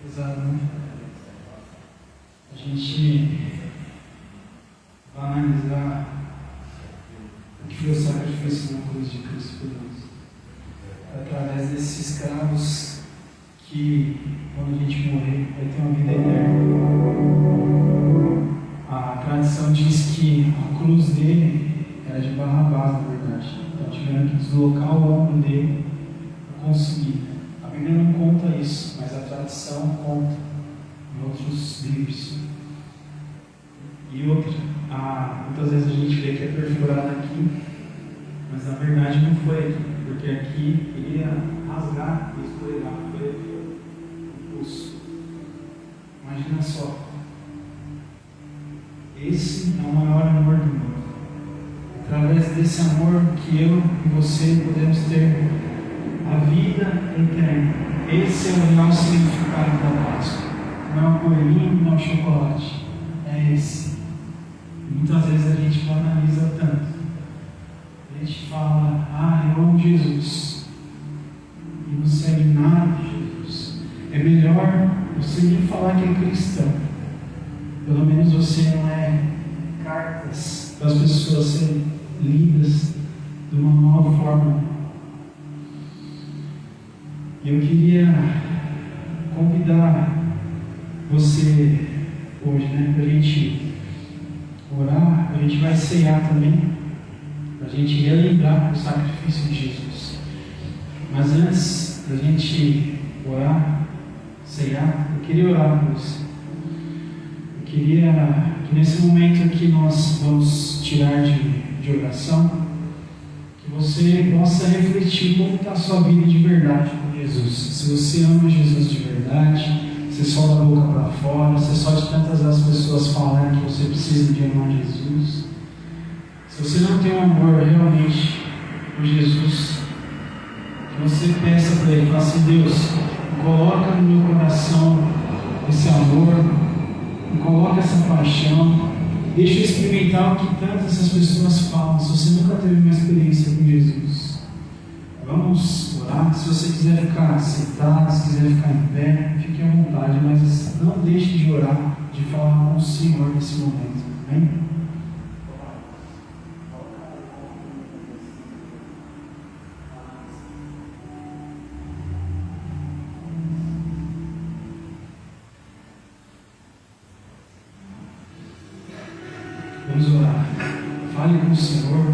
Pesado, né? A gente vai analisar o que foi o sacrifício na cruz de Cristo por nós. Através desses escravos que, quando a gente morrer, vai ter uma vida eterna. A tradição diz que a cruz dele era de Barrabás, na verdade. Então tiveram que deslocar o ombro dele para conseguir. A Bíblia não conta isso, mas a tradição conta em outros livros. E outra, muitas vezes a gente vê que é perfurado aqui, mas na verdade não foi aqui, porque aqui ele ia rasgar e escorregar, foi aqui o pulso. Imagina só. Esse é o maior amor do mundo. Através desse amor que eu e você podemos ter a vida eterna. Esse é o real significado da Páscoa. Não é o coelhinho, não é o chocolate. É esse. Muitas vezes a gente banaliza tanto. A gente fala, eu amo Jesus. E não segue nada de Jesus. É melhor você nem falar que é cristão. Pelo menos você não é cartas para as pessoas serem lidas de uma nova forma. Eu queria convidar você hoje, para a gente orar, a gente vai ceiar também, para a gente relembrar o sacrifício de Jesus. Mas antes da gente orar, ceiar, eu queria orar por você. Eu queria que nesse momento que nós vamos tirar de oração, que você possa refletir como está a sua vida de verdade com Jesus. Se você ama Jesus de verdade, se só da boca para fora, se só de tantas as pessoas falarem que você precisa de amar Jesus. Se você não tem um amor realmente por Jesus, que você peça para Ele, fala assim, Deus, coloca no meu coração esse amor, coloca essa paixão, deixa eu experimentar o que tantas essas pessoas falam. Se você nunca teve uma experiência com Jesus, vamos orar. Se você quiser ficar sentado, se quiser ficar em pé, fique à vontade, mas não deixe de orar, de falar com o Senhor nesse momento. Amém? Vamos orar. Fale com o Senhor.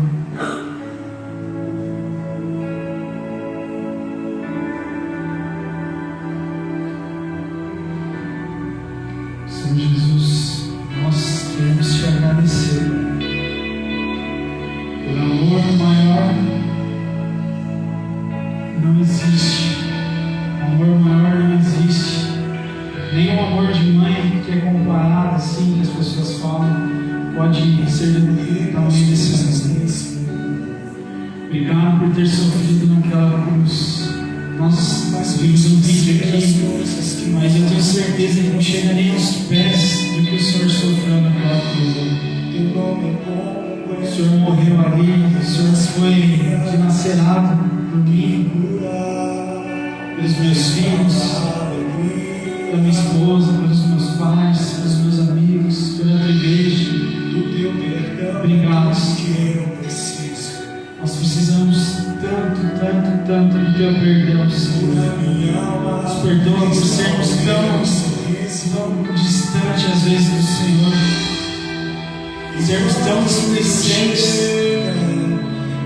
Senhor Jesus, nós queremos te agradecer por amor maior não existe. Amor maior não existe. Nem o amor de mãe que é comparado assim, que as pessoas falam, pode ser talvez desse amor. Obrigado por ter sofrido naquela cruz. Nós vimos um vídeo aqui, mas eu tenho certeza que não chega nem aos pés do que o Senhor sofreu naquela cruz. O Senhor morreu ali, o Senhor foi dilacerado por mim, pelos meus filhos, pela minha esposa, pelos meus pais, pelos meus amigos, pela tua igreja. Obrigado, Senhor. Nós precisamos tanto do teu perdão, Senhor. Nos perdoa por sermos tão distantes às vezes do Senhor, sermos tão displicentes.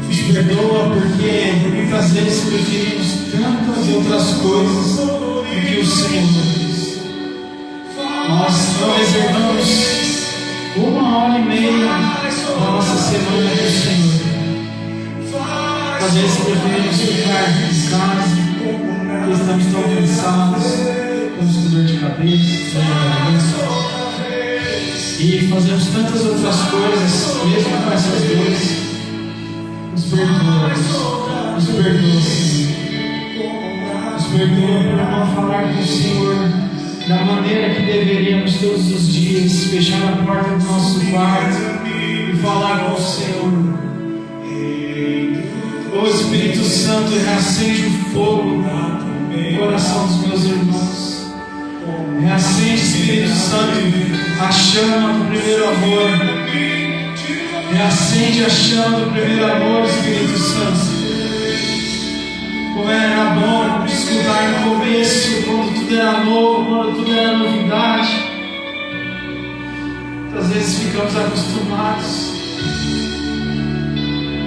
Nos perdoa porque muitas vezes preferimos tantas outras coisas do que o Senhor. Nós não reservamos 1h30 da nossa semana para o Senhor. Às vezes preferimos ficar em casa, porque estamos tão cansados, estamos com dor de cabeça, e fazemos tantas outras coisas, mesmo com essas dores. Nos perdoa, Senhor. Nos perdoa por não falar com o Senhor da maneira que deveríamos todos os dias, fechar a porta do nosso quarto e falar com o Senhor. Ô Espírito Santo, reacende o fogo no coração dos meus irmãos. Reacende, Espírito Santo, a chama do primeiro amor. Reacende a chama do primeiro amor, Espírito Santo. Como era bom escutar no começo, quando tudo era novo, quando tudo era novidade. Às vezes ficamos acostumados,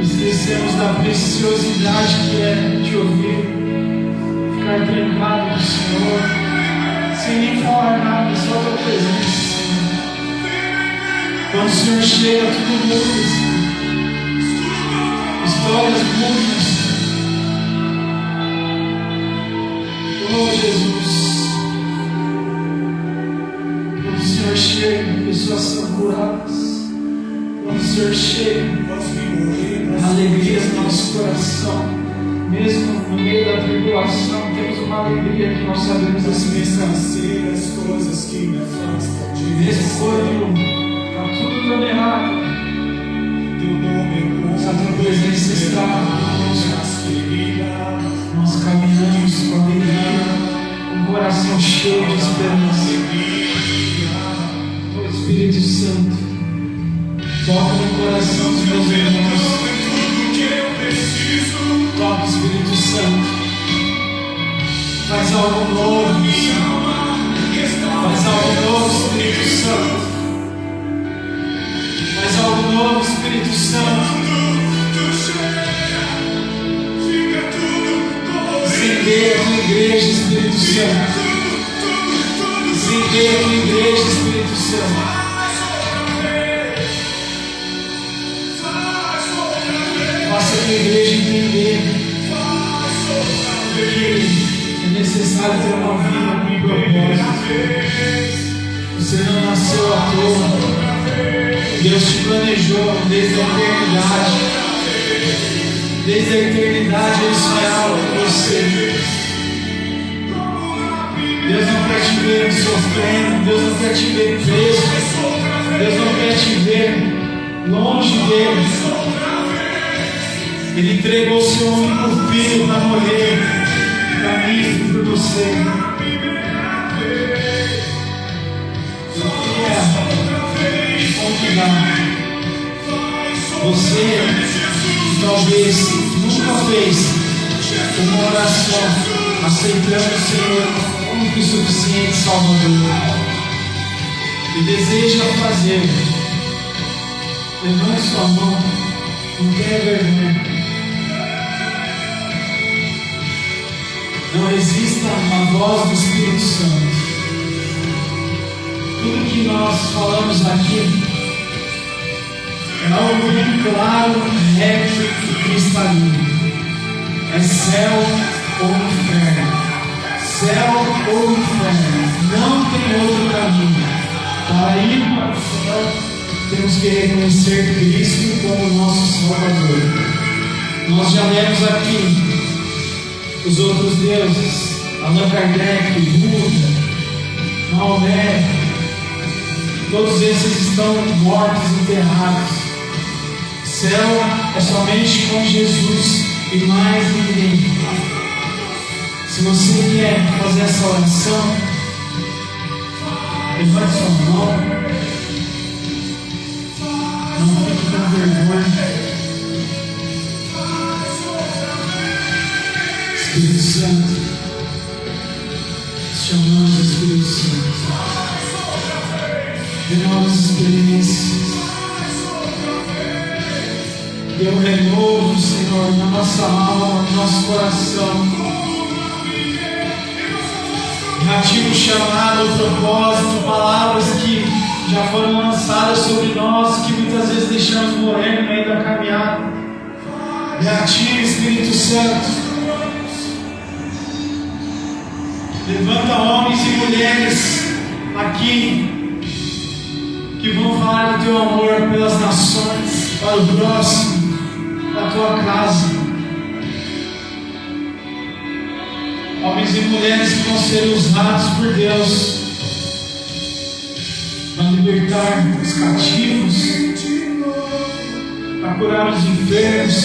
esquecemos da preciosidade que é te ouvir, ficar trancado do Senhor, sem nem falar nada, só a tua presença, Senhor. Quando o Senhor chega, tudo muda, Senhor. Histórias mudam, Senhor. Oh, Jesus. Quando o Senhor chega, pessoas são curadas. Quando o Senhor chega, alegria no nosso coração. Mesmo no meio da tribulação, temos uma alegria que nós sabemos esquecer as coisas que me afastam de mesmo quando está tudo dando errado. Essa tua presença está conosco. Nós caminhamos com alegria, com o coração cheio de esperança. O Espírito Santo toca no coração dos meus irmãos. Toca, Espírito Santo. Faz algo novo, Senhor. Faz algo novo, Espírito Santo. Faz algo novo, Espírito Santo. Incendeia a tua igreja, Espírito Santo. Incendeia a tua igreja, Espírito Santo. Faça a tua igreja entender que é necessário ter uma vida com propósito. Você não nasceu à toa. Deus te planejou desde a eternidade. Desde a eternidade Ele sonhava com você. Deus não quer te ver sofrendo. Deus não quer te ver preso. Deus não quer te ver longe dele. Ele entregou o seu único filho para morrer para mim e por você. Eu queria te convidar. Você que talvez nunca fez uma oração aceitando o Senhor como único e suficiente Salvador e deseja fazer, levante sua mão, não tenha vergonha. Não resista à voz do Espírito Santo. Tudo que nós falamos aqui é algo bem claro, reto e cristalino. É céu ou inferno. Céu ou inferno. Não tem outro caminho. Para ir para o céu, temos que reconhecer Cristo como nosso Salvador. Nós já lemos aqui os outros deuses, Allan Kardec, Buda, Maomé, todos esses estão mortos, enterrados. Céu é somente com Jesus e mais ninguém. Se você quer fazer essa oração, levante sua mão, não fique com vergonha. Espírito Santo, chamamos Espírito Santo, de novas experiências, dê um renovo, Senhor, na nossa alma, no nosso coração. Reativa o chamado, o propósito, palavras que já foram lançadas sobre nós, que muitas vezes deixamos morrer no meio da caminhada. Reativa, Espírito Santo. Levanta homens e mulheres aqui que vão falar do teu amor pelas nações, para o próximo, para a tua casa. Homens e mulheres que vão ser usados por Deus para libertar os cativos, para curar os enfermos,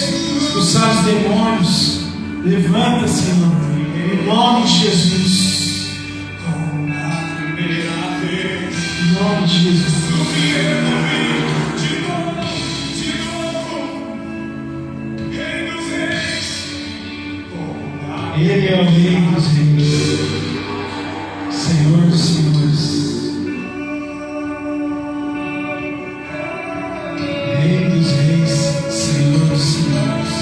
expulsar os demônios. Levanta, Senhor, em nome de Jesus. de Jesus. Ele é o Rei dos Reis, Senhor dos Senhores, Rei dos Reis, Senhor dos Senhores.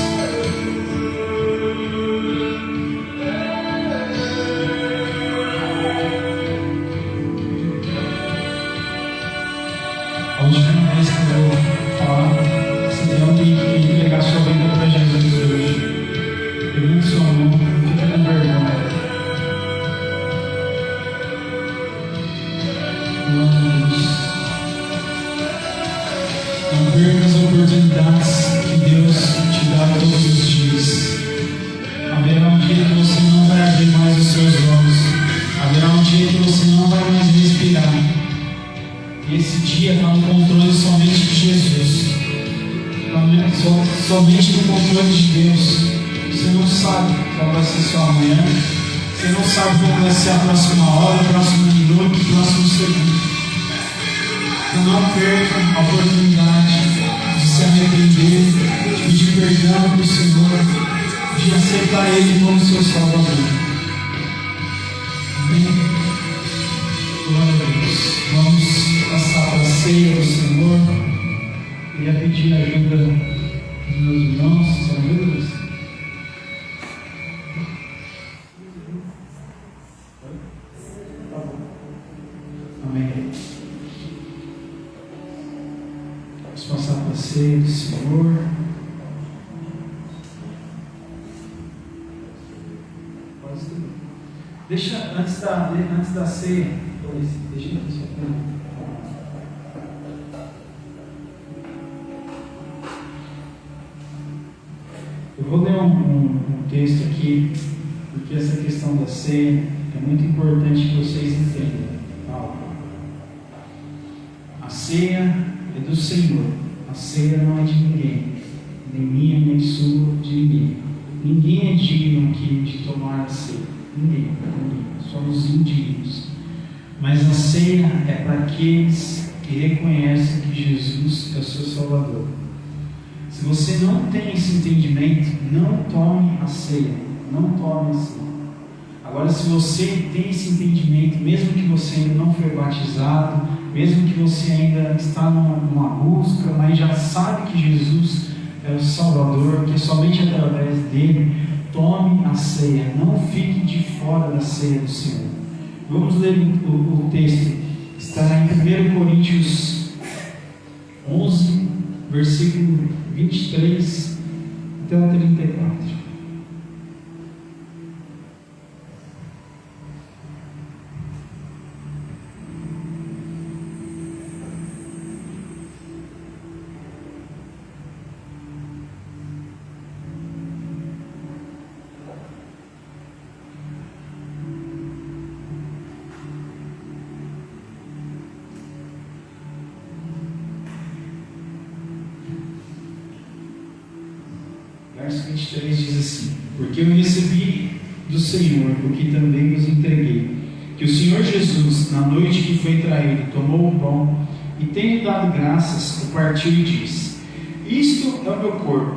A última vez que eu vou falar, você tem alguém que entregar sua vida para Jesus hoje. Levante sua mão, não fica com vergonha. Glória a Deus. Não perca as oportunidades que Deus te dá todos os dias. Haverá um dia que você não vai abrir mais os seus olhos. Haverá um dia que você não vai mais respirar. E esse dia está no controle somente de Jesus. Somente no controle de Deus. Você não sabe qual vai ser seu amanhã. Você não sabe qual vai ser a próxima hora, o próximo minuto, o próximo segundo. Então não perca a oportunidade de se arrepender, de pedir perdão para o Senhor, de aceitar Ele como seu Salvador. Amém? Glória a Deus. Vamos passar para a ceia do Senhor. Queria pedir a ajuda dos meus irmãos. São ajudas? Amém. Vamos passar para a ceia do Senhor. Deixa, antes da ceia, deixa aqui só para eu vou ler um texto aqui, porque essa questão da ceia é muito importante que vocês entendam. A ceia é do Senhor. A ceia não é de ninguém, nem minha, nem sua, de ninguém. Ninguém é digno aqui de tomar a ceia. Ninguém. Somos indignos. Mas a ceia é para aqueles que reconhecem que Jesus é o seu Salvador. Se você não tem esse entendimento, não tome a ceia. Não tome a ceia. Agora, se você tem esse entendimento, mesmo que você ainda não foi batizado, mesmo que você ainda está numa busca, mas já sabe que Jesus é o Salvador, que somente através dele, tome a ceia. Não fique de fora da ceia do Senhor. Vamos ler o texto. Está em 1 Coríntios 11, versículo 23 até o 34. Verso 23 diz assim: porque eu recebi do Senhor o que também vos entreguei, que o Senhor Jesus, na noite que foi traído, tomou o pão e, tendo dado graças, o partiu e disse: isto é o meu corpo,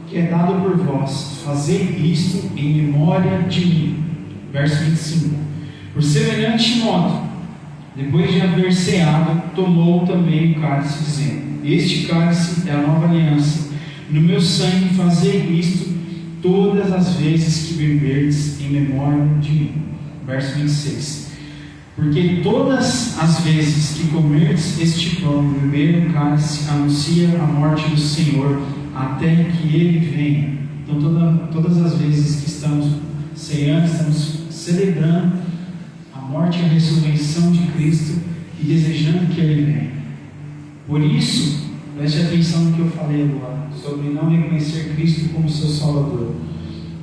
que é dado por vós, fazei isto em memória de mim. Verso 25: por semelhante modo, depois de haver ceado, tomou também o cálice, dizendo: este cálice é a nova aliança no meu sangue, fazei isto todas as vezes que beberdes em memória de mim. Verso 26: porque todas as vezes que comerdes este pão e beber o cálice, anuncia a morte do Senhor até que ele venha. Então todas as vezes que estamos ceando, estamos celebrando a morte e a ressurreição de Cristo e desejando que ele venha. Por isso, preste atenção no que eu falei agora, sobre não reconhecer Cristo como seu Salvador.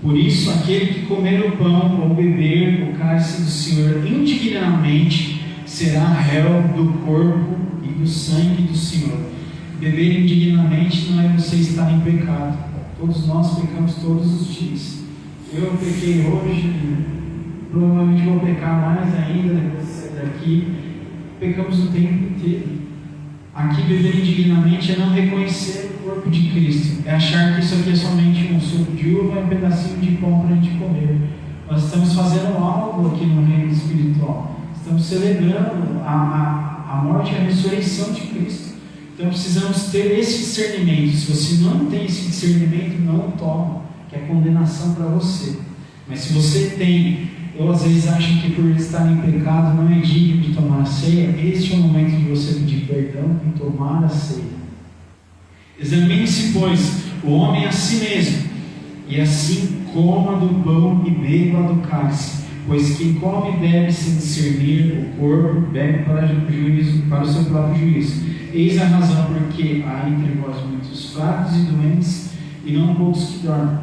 Por isso, aquele que comer o pão ou beber o cálice do Senhor indignamente será réu do corpo e do sangue do Senhor. Beber indignamente não é você estar em pecado. Todos nós pecamos todos os dias. Eu pequei hoje, provavelmente vou pecar mais ainda depois de sair daqui. pecamos o tempo inteiro. Aqui, viver indignamente é não reconhecer o corpo de Cristo, é achar que isso aqui é somente um suco de uva e um pedacinho de pão para a gente comer. Nós estamos fazendo algo aqui no reino espiritual, estamos celebrando a morte e a ressurreição de Cristo. Então precisamos ter esse discernimento. Se você não tem esse discernimento, não toma, que é condenação para você. Mas se você tem, ou às vezes acham que por estar em pecado não é digno de tomar a ceia, este é o momento de você pedir perdão e tomar a ceia. Examine-se, pois, o homem a si mesmo, e assim coma do pão e beba do cálice. Pois quem come e bebe sem discernir o corpo, bebe para o seu próprio juízo. Eis a razão porque há entre vós muitos fracos e doentes, e não poucos que dormem.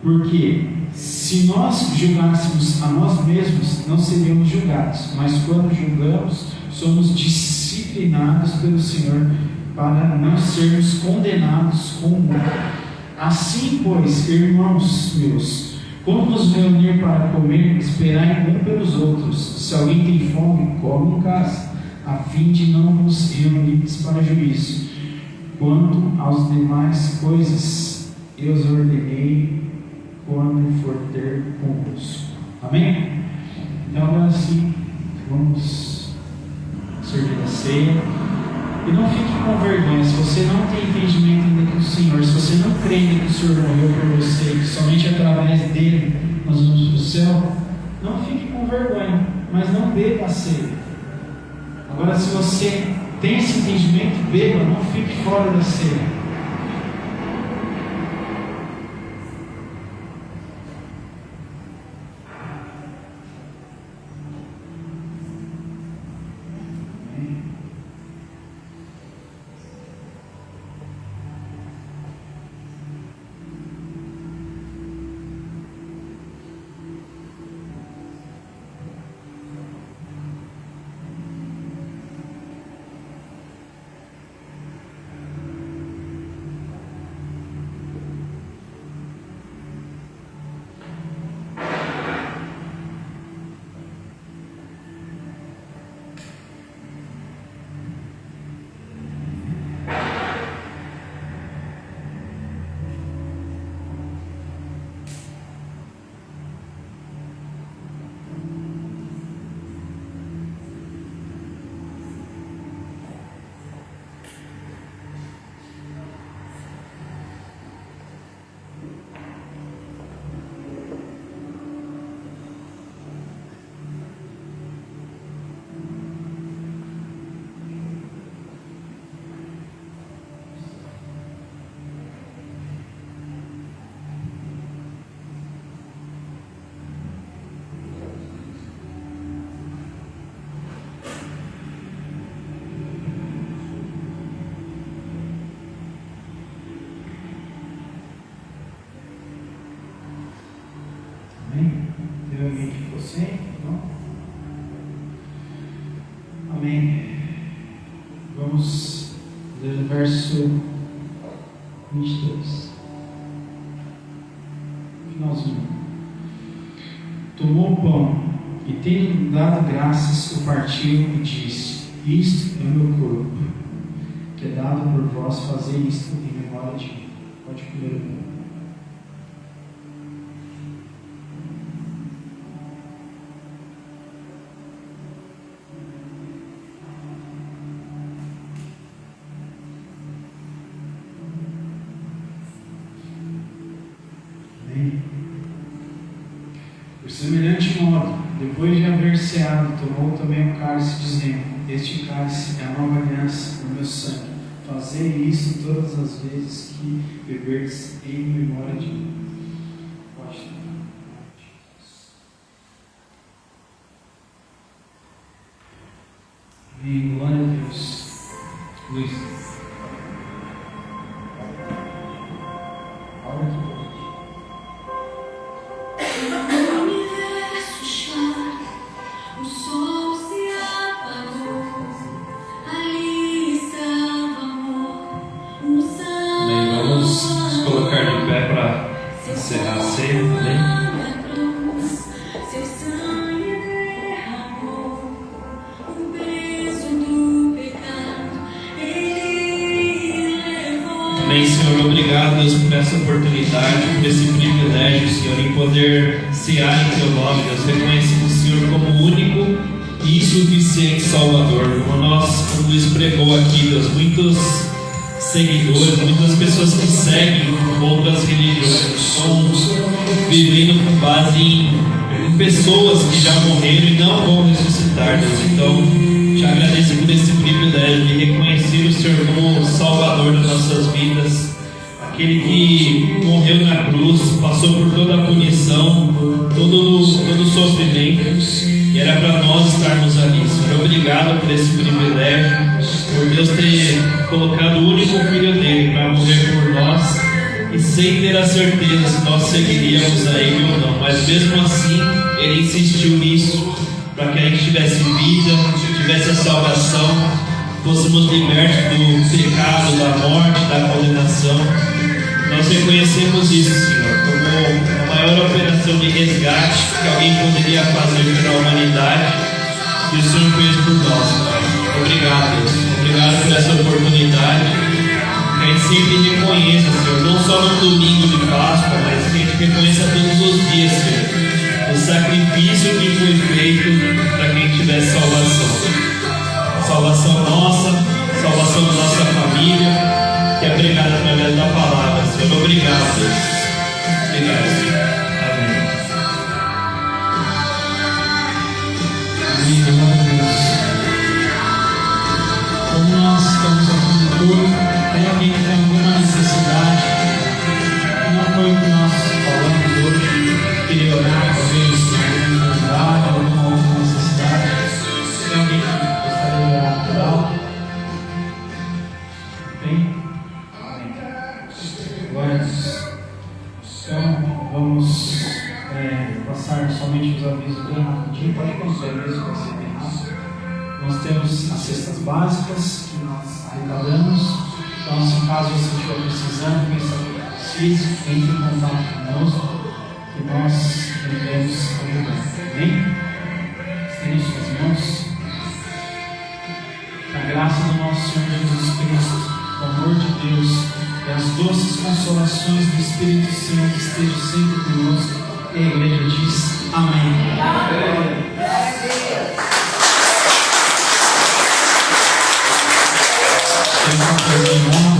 Porque se nós julgássemos a nós mesmos, não seríamos julgados, mas quando julgamos, somos disciplinados pelo Senhor para não sermos condenados com o mundo. Assim, pois, irmãos meus, quando nos reunir para comer, esperai um pelos outros. Se alguém tem fome, come em casa, a fim de não vos reunirdes para juízo. Quanto às demais coisas, eu os ordenei quando for ter convosco. Amém? Então agora sim, vamos servir a ceia. E não fique com vergonha. Se você não tem entendimento ainda do Senhor, se você não crê ainda que o Senhor morreu por você, que somente através dele nós vamos para o céu, não fique com vergonha, mas não beba a ceia. Agora, se você tem esse entendimento, beba, não fique fora da ceia. Tem alguém que ficou sem? Não? Amém. Vamos ler o verso 22. Finalzinho. Tomou o pão e, tendo dado graças, o partiu e disse: isto é o meu corpo, que é dado por vós, fazer isto em memória de mim. Pode comer o pão. Por semelhante modo, depois de haver ceado, tomou também o cálice, dizendo: este cálice é a nova aliança no meu sangue. Fazei isso todas as vezes que beberdes em memória de mim. Pode tomar. Amém. Glória a Deus. Luiz. Olha aqui. Encerrar a ceia também. Seu sangue derramou o peso do Amém, Senhor. Obrigado, Deus, por essa oportunidade, por esse privilégio, Senhor, em poder cear em Teu nome, Deus. Reconhecemos o Senhor como o único e insuficiente Salvador. Como o Luiz pregou aqui, Deus, muitos seguidores, muitas pessoas que seguem outras religiões estão vivendo com base em pessoas que já morreram e não vão ressuscitar, Deus. Então, te agradeço por esse privilégio de reconhecer o Senhor como o Salvador das nossas vidas, aquele que morreu na cruz, passou por toda a punição, todo o sofrimento, e era para nós estarmos ali. Senhor, obrigado por esse privilégio, por Deus ter colocado o único filho dele para morrer por nós, e sem ter a certeza se nós seguiríamos a ele ou não, mas mesmo assim ele insistiu nisso, para que a gente tivesse vida, tivesse a salvação, fôssemos libertos do pecado, da morte, da condenação. Nós reconhecemos isso, Senhor, como a maior operação de resgate que alguém poderia fazer pela humanidade, e o Senhor fez por nós, Pai. Obrigado, Deus. Obrigado por essa oportunidade. Que a gente sempre reconheça, Senhor, não só no domingo de Páscoa, mas que a gente reconheça todos os dias, Senhor, o sacrifício que foi feito para que a gente tivesse salvação. Salvação nossa, salvação da nossa família, que é pregada através da palavra, Senhor. Obrigado, Deus. Obrigado, Senhor. Amém. Amém, glória a Deus. Como nós estamos aqui no culto, tem alguém que tem alguma necessidade, não foi o que nós falamos hoje, queria orar, talvez, alguma necessidade, alguma outra necessidade. Tem alguém que gostaria de orar por algo? Tem? Amém. Glória a Deus. Então, vamos passar somente os avisos bem rapidinho. Pode contar isso, vai ser bem rápido. Nós temos as cestas básicas que nós arrecadamos. Então, se caso você estiver precisando, precise, entre em contato conosco, que nós devemos ajudar. Amém? Estende suas mãos. Que a graça do nosso Senhor Jesus Cristo, o amor de Deus e as doces consolações do Espírito Santo estejam sempre conosco. E a igreja diz amém. Amém. Tem uma coisa em honra.